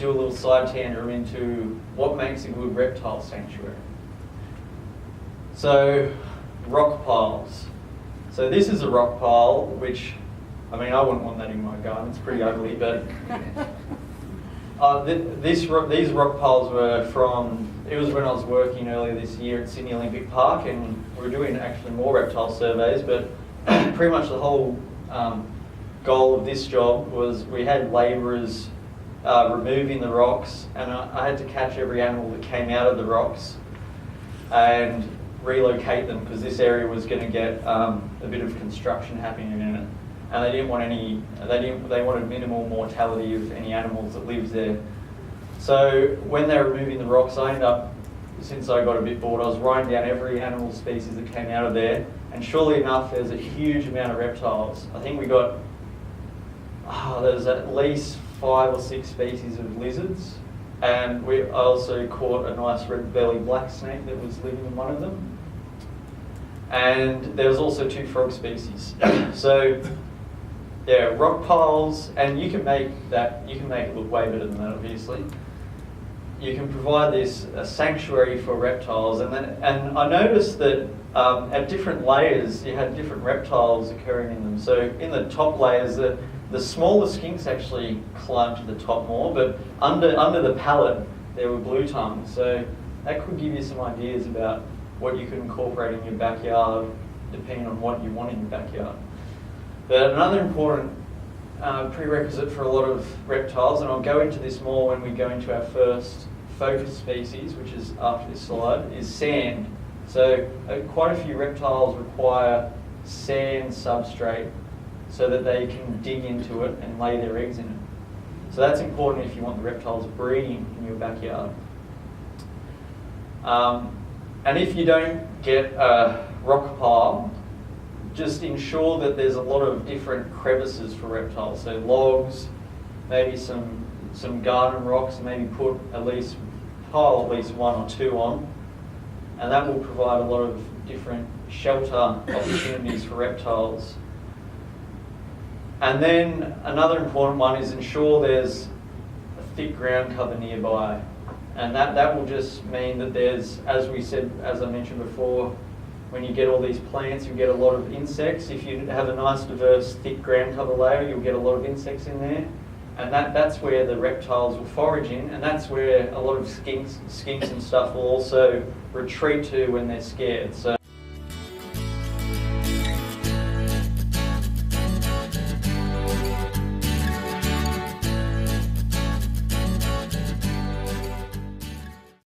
do a little side tangent into what makes a good reptile sanctuary. So, rock piles. So this is a rock pile, which, I mean, I wouldn't want that in my garden, it's pretty ugly, but these rock piles were from, it was when I was working earlier this year at Sydney Olympic Park, and we were doing actually more reptile surveys, but pretty much the whole goal of this job was we had labourers removing the rocks, and I had to catch every animal that came out of the rocks and relocate them, because this area was going to get a bit of construction happening in it, and they didn't want any. They wanted minimal mortality of any animals that lived there. So when they were removing the rocks, I ended up, since I got a bit bored, I was writing down every animal species that came out of there, and surely enough, there's a huge amount of reptiles. I think we got there's at least 5 or 6 species of lizards, and I also caught a nice red-bellied black snake that was living in one of them. And there was also 2 frog species. So, yeah, rock piles, and you can make it look way better than that, obviously. You can provide this a sanctuary for reptiles, and I noticed that at different layers you had different reptiles occurring in them. So in the top layers, the smaller skinks actually climbed to the top more, but under the pallet there were blue tongues. So that could give you some ideas about what you could incorporate in your backyard, depending on what you want in your backyard. But another important prerequisite for a lot of reptiles, and I'll go into this more when we go into our first focus species, which is after this slide, is sand. So quite a few reptiles require sand substrate so that they can dig into it and lay their eggs in it. So that's important if you want the reptiles breeding in your backyard. And if you don't get a rock pile, just ensure that there's a lot of different crevices for reptiles. So logs, maybe some garden rocks, maybe put pile at least 1 or 2 on, and that will provide a lot of different shelter opportunities for reptiles. And then another important one is ensure there's a thick ground cover nearby. And that will just mean that there's, as I mentioned before, when you get all these plants, you get a lot of insects. If you have a nice diverse thick ground cover layer, you'll get a lot of insects in there. And that's where the reptiles will forage in, and that's where a lot of skinks and stuff will also retreat to when they're scared. So